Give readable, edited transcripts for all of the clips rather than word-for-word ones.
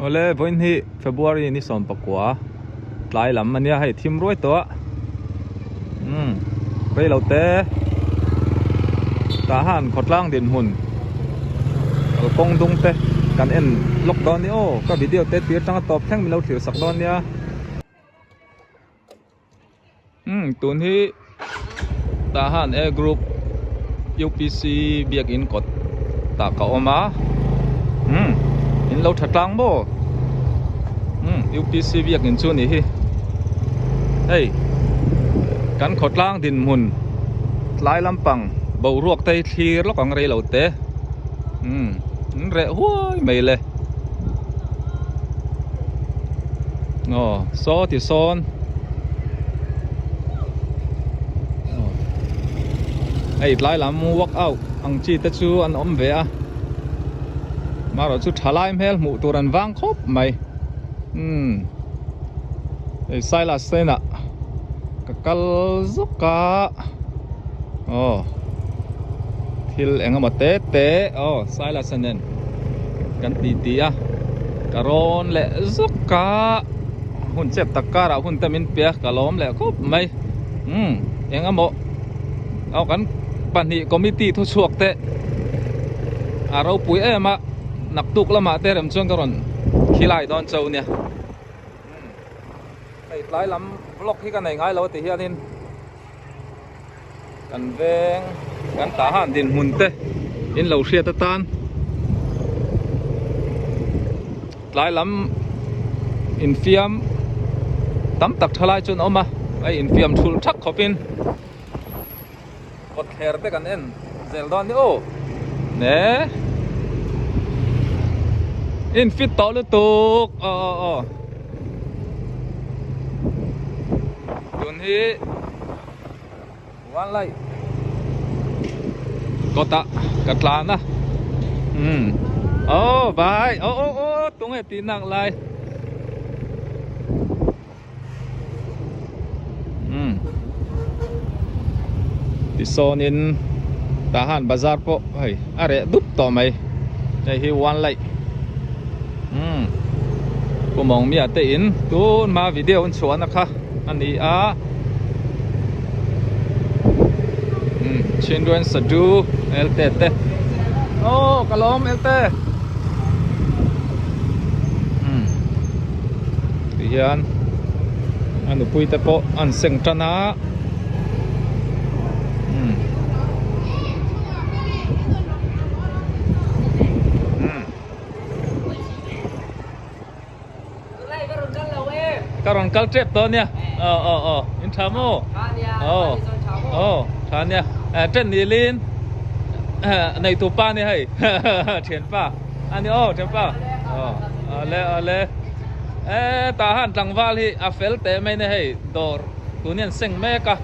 Ole point hi February ni som pakwa tlai lam mania hai thim roi to rei lo te ta han khotlang din hun kong dung te kan en lockdown ni o ka video te tir tang top thang mi lo thir sak don nia tun hi ta han a group UPC biak in kot ta ka oma in lo thatlang bo UPC biak in chu ni hi hey kan khotlang din mun tlai lampang bo ruak tai thlir lo kang rei lo te re huai mai le so ti son ai tlai lam walk out ang chi ta chu an om ve a ma ro chu thalai mel mu turan wang khop mai ai sai la sena ka kal zuka thil engama te sai la sanen kan ti a karon le zuka hun chep takara hun tamin pe kalom le khop mai engamo au kan pan hi committee thu chuak te aro pui ema nak tuk lama te rem chuang karon khilai don chau nia ai tlai lam block hi kan nei ngai lo ti hianin kan veng kan ta han din mun te in lo hria ta tan tlai lam in fiam tam tak thalai chun oma ai in fiam thul thak khopin kot her te kan en zel don ni o ne in fit to lu tuk tun hi wan lai kota katlana bye tung e tinang lai ti sonin tahan bazar po hai are dup to mai ai hi wan lai ko mong mi ate in tun ma video un chuan na kha ani a children sadu elte te kalom elte tian anu pui te po an seng tana karon kal trip to nia in thamo than nia trên đi lên này tụ pa này hay thiền pa anh thiền pa le ta han tang val hi a fel te mai ne hay dor tu nian seng me ka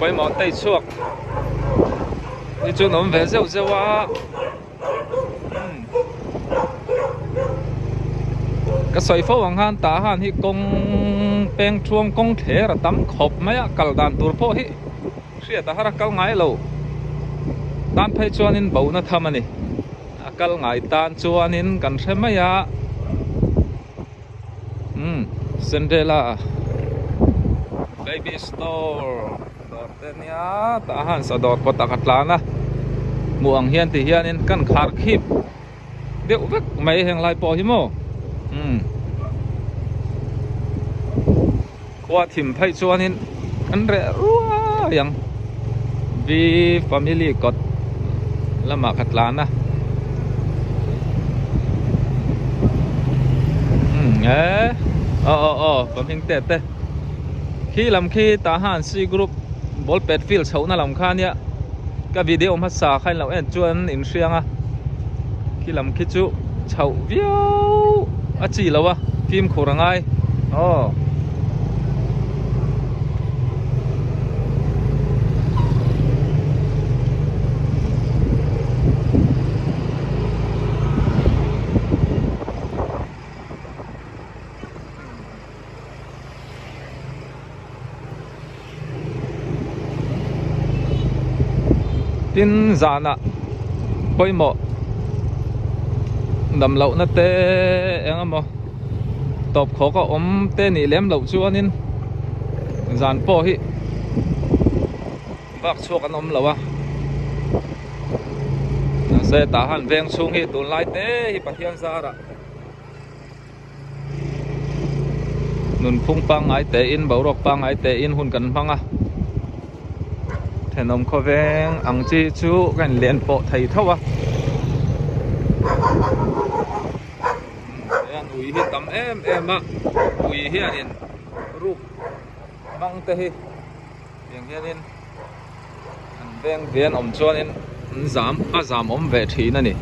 quay món tay chuộc đi chú nóm về rêu á cái sợi phô hoàng han tá han hi công peng chuông công thế là tắm khop mấy kal dan tur pho hi sia ta hara kal ngai lo tan phai chuan in bo na thamani kal ngai tan chuan in kan themaya Cinderella baby store nia ta han sa dot ko takatlana muang hian ti hian in kan khar khip deu vek mai heng lai po hi mo kwa thim phai chuan in an re ruwa yang vi family kot lama khatlana bam hing te khi làm khi ta han si group ball pet field chho na lam kha nia ka video ma sa khain lo en chuan in hrianga khi lam khi chu chho viau a chi lawa phim khorangai tin zana poimo dam lo na te engamo top kho ka om te ni lem lo chuanin zan po hi bak chok an om lawa se ta han veng chung hi tun lai te hi pathian zara nun phung pang ai te in borok pang ai te in hun kan phanga thenom kho veng ang chi chu kan len po thai thawa yan ui hi tam em a ui hi anin ruk bang te hi yang hianin an veng vian om chuanin zam om ve thi na ni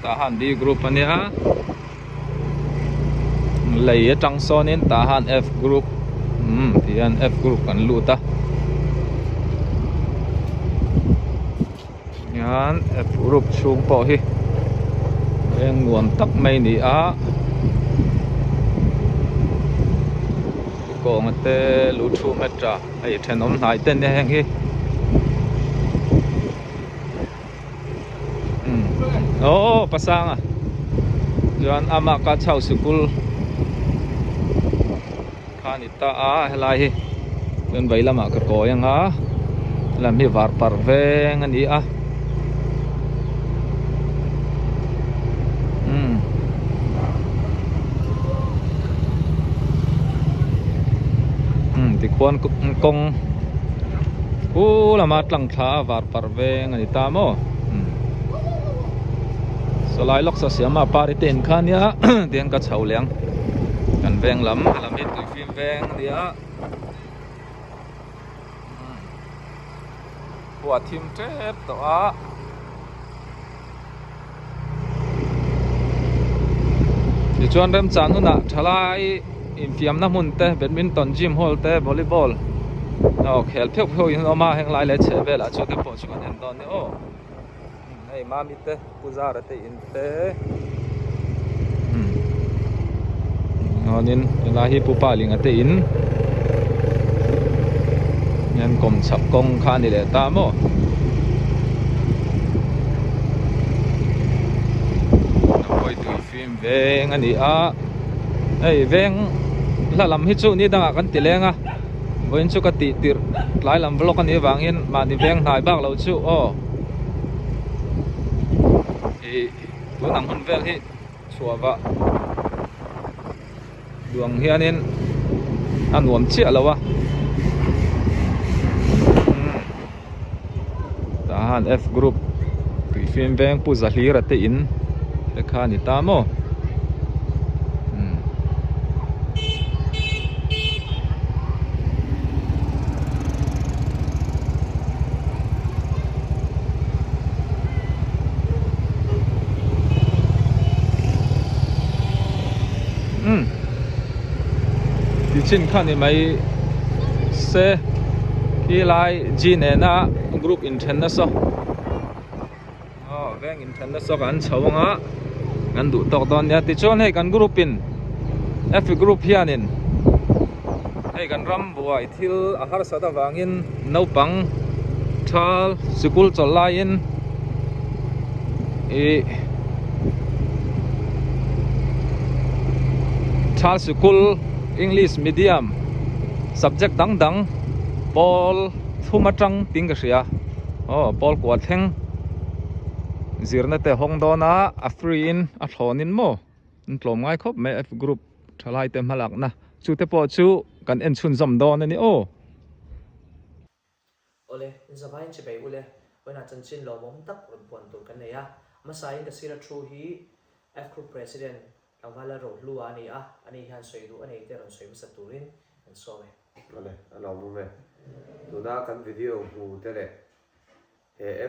tahan D group ania lei atang sonin tahan F group tian F group kan luta yan F group chung po hi eng nuam tak mai ni a ko ngate lu thu metra ai thenom nai ten ne heng hi pasang à Joan ama ka chau school khanita a helai hi ben vai lama ka ko yang a lam hi var par veng ani a ti khuan kong lama tlang tha var par veng ani ta mo Solai lok sa siama pari ten khan ya tiang ka chau leng kan veng lam hit tu film veng dia wa thim trep to a ti chuan rem chan nu na thalai in fiam na mun te badminton gym hall te volleyball khel phek pheu in ma heng lai le che vela chu te po chu kan en don ni ai mami te puzara te inte onin ilahi pupaling ate in yan kom chap kong khani le ta mo napoi tu film veng ani a ei veng la lam hi chu ni danga kan tilenga boin chu ka ti tir lai lam vlog ani wangin ma ni veng nai bak lo chu tu nang hun vel hi chuawa duang hianin anuam chi alawa tahan F group tui film veng pu za hlir ate in te kha ni ta mo chin khan ni mai se ki lai jin na group in then na so veng in then na so kan chawanga kan du tok don ya ti chon he kan group in F group hianin he kan ram buai thil a har sada wangin no pang thal school cholain thal school English medium subject dang Paul thumatang ting ka sia Paul kwa theng zirna te hong dona a free in a thonin mo tlom ngai khop me F group thalai te malak na chu te po chu kan en chun zom don ani ole zabain che bai ule wana chan chin lo mom tak ron pon tur kan neya masai da sira thru hi F group president Angala ro luwa ni ani han soidu ani te ron soibu saturin and so ole alo mu me tu na kan video hu tele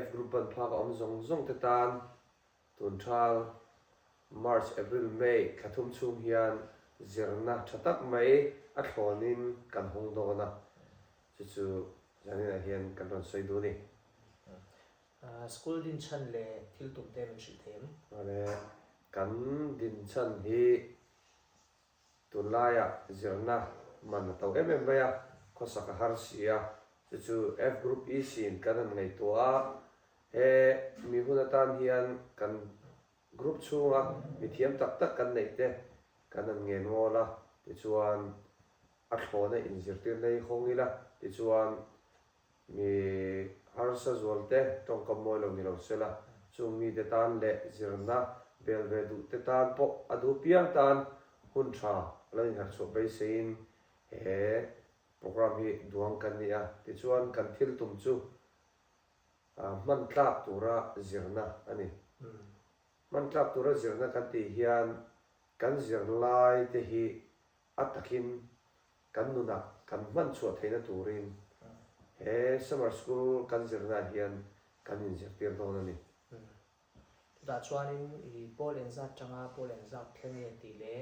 F group ban phak om zong te tan tun thal March April May khathum chung hian zirna thatak mai a thlonin kan hong dona chu janina hian kan ron soi du ni school din chan le thil tum te min shil them ale kan din chan hi tulaya zirna man to baya khosaka har sia chu F group e sin kan ngai to a he mi hunatan hian kan group chunga mi thiam tak tak kan nei te kan an nge nola ti chuan a thlona in zirtir nei khongila ti chuan mi harsa zolte tong kamoi lo ni lo sela chu mi te tan le zirna belve du te tan po adu piang tan hun tha lai har so bai sein he program hi duang kan nia ti chuan kan thil tum chu man tlak tura zirna ani man tlak tura zirna kan ti hian kan zirlai te hi atakin kan nuna kan man chuat theina turin he summer school kan zirna hian kan in zirtir don ani da chuanin I Paul and Zat changa Paul and Zat thlenge ti le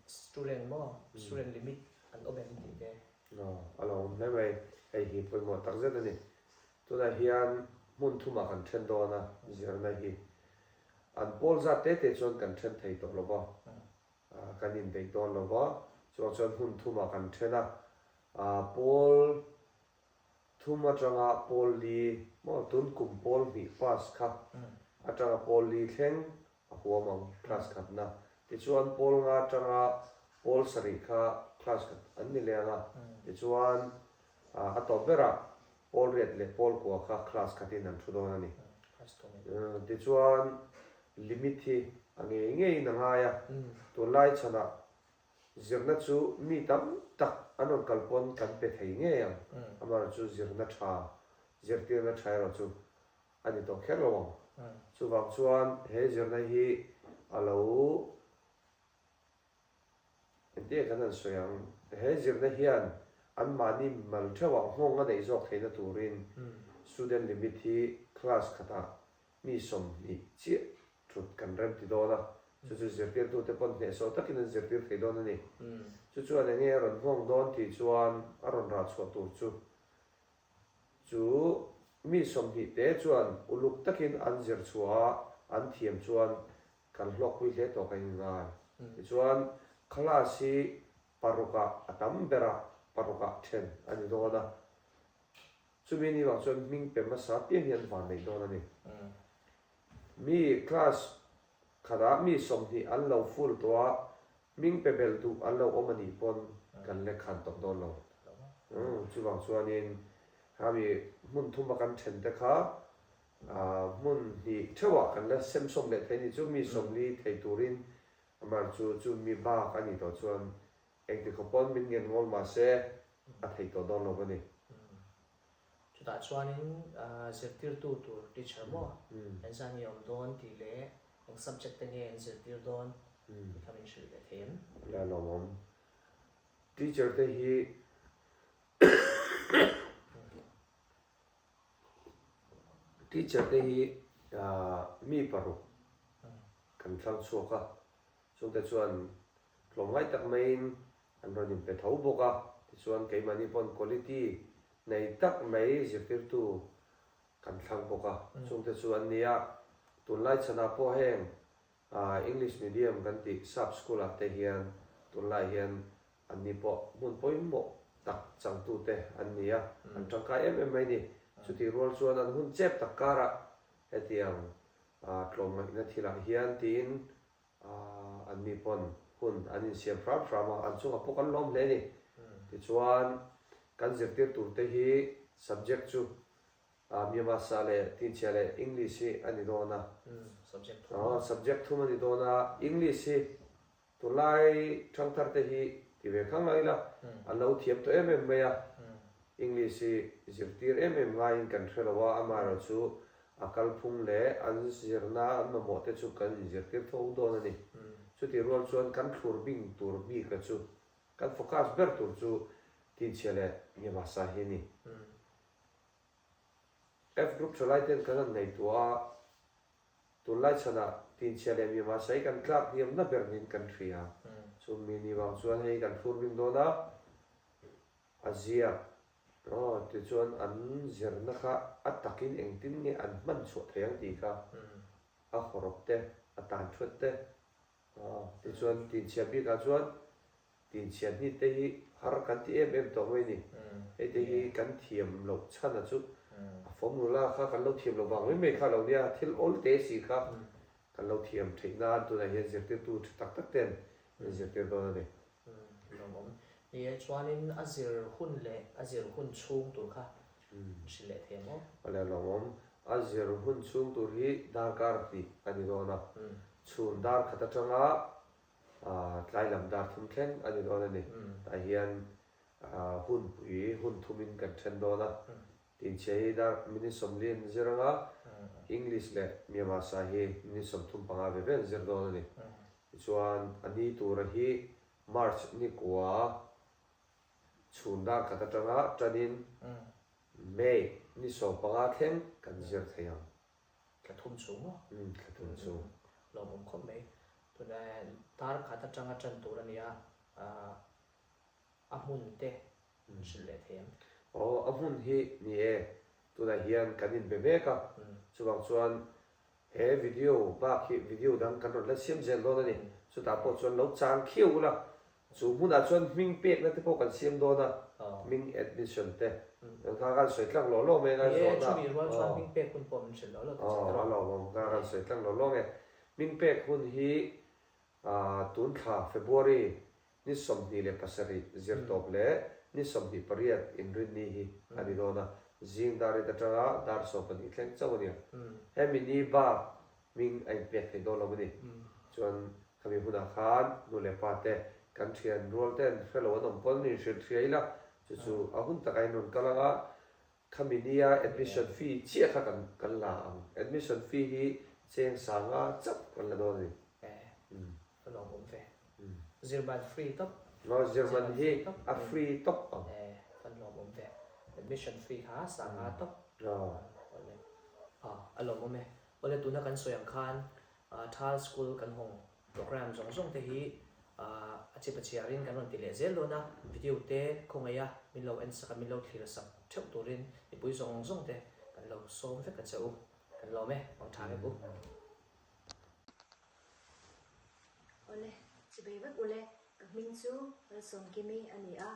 student mo student limit an oben ti te no along le mai ai hi poi mo tak zet ani tu da hian mun thuma kan then dona zirna hi an Paul Zat te chon kan then thei to lo ba kan in dei don lo ba chon hun thuma kan thena Paul thuma changa Paul li mo tun kum Paul mi pass kha atanga Paul li thleng a huamang class khat na ti chuan Paul nga changa Paul sari kha class khat an ni lenga ti chuan a to bera Paul red le Paul ko kha class khatin an thu don ani ti chuan limit hi ange ngei na nga ya to lai chana zirna chu mi tam tak anon kalpon kan pe thei nge yang amar chu zirna tha zirtir na thai ro chu ani to khelo chu wang chuan he zirna hi alo ente kan an soyang he zirna hian an mani mal thewa hong a nei zok theina turin student limit hi class khata mi som ni chi trut kan rem ti dona chu zirtir tu te pon ne so takin an zirtir thei don ani chu ane nge ron hong don ti chuan aron ra chhuat tur chu mi som hi te chuan uluk takin an zir chua an thiam chuan kan hlok hui hle to kan ngai chuan khalasi paruka atam bera paruka then ani dona chumi ni wang chuan ming pe ma sa pian hian van nei don ani mi class khada mi som hi an lo full to ming pe bel tu an lo omani pon kan le khan tok don lo chu wang chuanin hami mun thuma kan then te kha mun hi thewa kan la sem som le thei ni chu mi som li thei turin amar chu mi ba kan ni to chuan eng ti khopon min ngen ngol ma se a thei to don lo bani chu da chuanin zirtir tu tur teacher mo an san yom don ti le ang subject te nge zirtir don kamin shil le them la lo mom teacher te hi teacher te hi mi paru kan thlang chuaka chung te chuan tlomngai tak main an ron in pe thau boka ti chuan keimani pon quality nei tak mai zirtir tu kan thlang boka chung te chuan nia tunlai chana po heng English medium kan ti sub school te hian tunlai hian an ni po mun poin mo tak chang tu te an nia an tangkai mai ni chuti rol chuan an hun chep takara hetiang tlom na thila hian tin an mi pon hun an in siam frama an chunga pokan lom le ni ti chuan kan zirtir tur te hi subject chu Myanmar sale tin chale English hi ani dona subject thuma ni dona English hi to lai thangthar te hi ti ve khang lai la an lo thiam to meya English hi zirtir ngai kan thelawa amara chu akal phung le an zirna an mo te chu kan zirtir tho don ani chu ti rol chuan kan thlur bing tur bi ka chu kan focus ber tur chu tin chale Myanmar sa hi ni F group cholai ten kan nei tua tu lai chana tin chale Myanmar sai kan club niam na bernin kan thria so mi ni wang chuan hei kan thur ring do na azia ti chuan an zirna kha atakin engtin nge an man chu theng ti kha a khorop te atan thut te ti chuan tin chiabi ka chuan tin chian ni te hi har kan ti em to mai ni hei te hi kan thiam lo chana chu formula kha kan lo thiam lo wang mai kha lo nia thil ol te si kha kan lo thiam theina tu na hian zirtir tu tak tak ten zirtir do na ni ni chuanin azir hun le azir hun chung tur kha sile themo ala lomom azir hun chung tur hi dakar ti ani do na chun dar khata changa tlai lam dar thum thleng ani do na ni ta hian hun pui hun thumin kan then do na tin chei dar mini somlin ziranga english le miama sa hi mini som thum panga ve ven zir do na ni chuan ani tur hi march ni kwa chun dar khata changa chanin may ni so panga thleng kan zir thayang ka thum chung mo ka thum chung lo mom khom me tu na tar khata changa chan tur ania amun te sile them amun hi ni tu na hian kanin bebe ka chuwang chuan he video ba khi video dang kan ro la sim zel do na ni chu ta po chuan lo chang khiu la chu huna chuan ming pek na te po kan sim do na ming admission te ka kan soi tlang lo lo me na zo na chu mi ro chuan ming pek kun pom sel lo lo mom ka kan soi tlang lo lo nge ming pek hun hi tun kha february ni som ni le pasari zir top le ni som ni pariat in rin ni hi ani do na zing dari da tanga dar so pani thleng chawani he mi ni ba ming ai pek he do lo ni chuan kami huna khan nu le pa te kan thian rol ten fellow anom pol ni shil thriaila chu ahun takai nun kalanga kami nia admission fee chia kha kan la admission fee hi cheng sanga chap kan la do ni lo mom fe zirban free top no German hi a free top kan lo mom fe admission fee ha sanga top alo mo me ole tu na kan soyang khan thal school kan hong program zong zong te hi achi pachiarin kan on ti le zel lo na video te khongaya min lo en sa min lo thila sak thep turin ni pui zong zong te kan lo som fe ka chau kan lo me ong tha bu ole chibai vak ole kaming chu som kimi ani a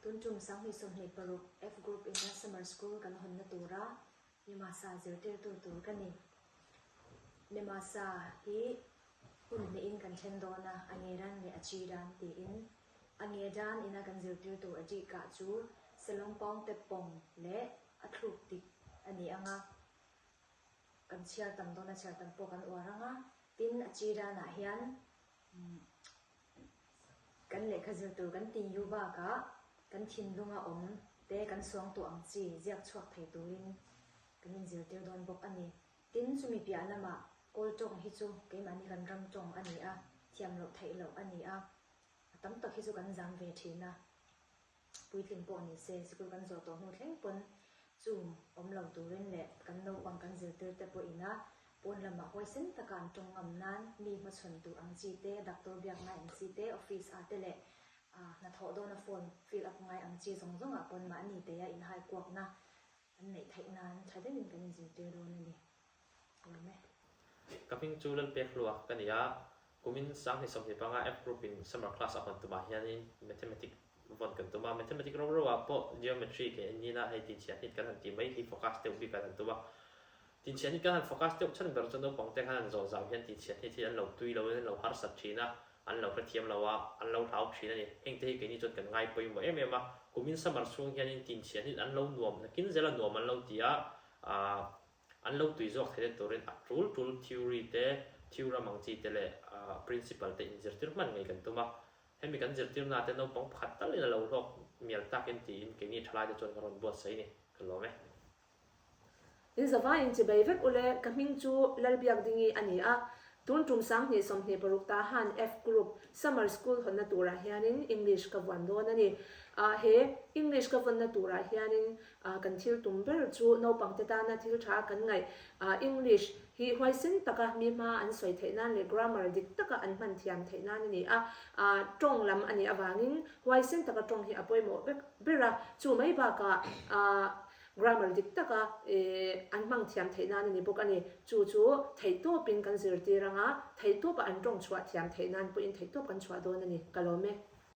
tun tum sang hi som ni paru f group in the summer school kan hon na tura ni ma sa zerte tur kani ni ma sa hi hun ni in kan chen do na angeran ni achi ran ti in angedan ina kan zerte tu aji ka chu selong pong te pong le athluk ti ani anga kan chia tam do na chia tam po kan waranga tin achi ran na hian kan le khazir tur kan tin yu ba ka kan thin lunga om te kan song tu ang chi ziak chuak thei turin kan in zir tir don bok ani tin chumi pia lama kol tong hi chu ke mani kan ram tong ani a thiam lo thei lo ani a tam tak hi chu kan jam ve thina puitling po ni se sikul kan zo to nu thleng pon chu om lo turin le kan no pang kan zir tir te po ina pon lama hoi sen takan tong ngam nan mi ma chon tu ang chi te doctor biak ngai ang chi te office a te le na tho do na phone fill up ngai ang chi zong zong a pon ma ni te ya in hai kwak na an nei thai nan thade min kan zin te do ni me kaping chulan pek luak kania kumin sang ni som ni panga f group in summer class upon to ma hianin mathematics von kan to ma mathematics ro wa po geometry ke ni na hai ti chia hit kan ti mai hi focus te ubi kan to ba tin chia ni kan focus te chan ber chan do pong te kan zo zam hian ti chia ni ti an lo tui lo lo har sat thina an lo thiam lo wa an lo thau thina ni heng te ke ni chot kan ngai poi mo em em ma kumin summer chung hianin tin chia ni an lo nuam kin zela nuam an lo tia an lo tui zo khre torin a tul theory te theorem ang chi te le principle te in zirtir man ngai kan to ma hemi kan zirtir na te no pong phat ta le lo lok mial ta ken ti in ke ni thlai de chon ron bo sai ni kan lo me in zawa in chibai vek ule kaming chu lalbiak dingi ani a tun tum sang ni som ni paruk ta han f group summer school honna tura hianin english ka wan do na ni he english ka wan na tura hianin kan thil tum ber chu no pang te ta na thil tha kan ngai english hi hoi sin taka mi ma an soi theinan le grammar dik taka an man thiam theinan ani tong lam ani awangin hoi sin taka tong hi apoi mo bera chu mai ba ka grammar dik taka an mang thiam theinan ani bok ani chu theito pin kan zir ti ranga theito pa an tong chwa thiam theinan pu in theito kan chwa don ani kalome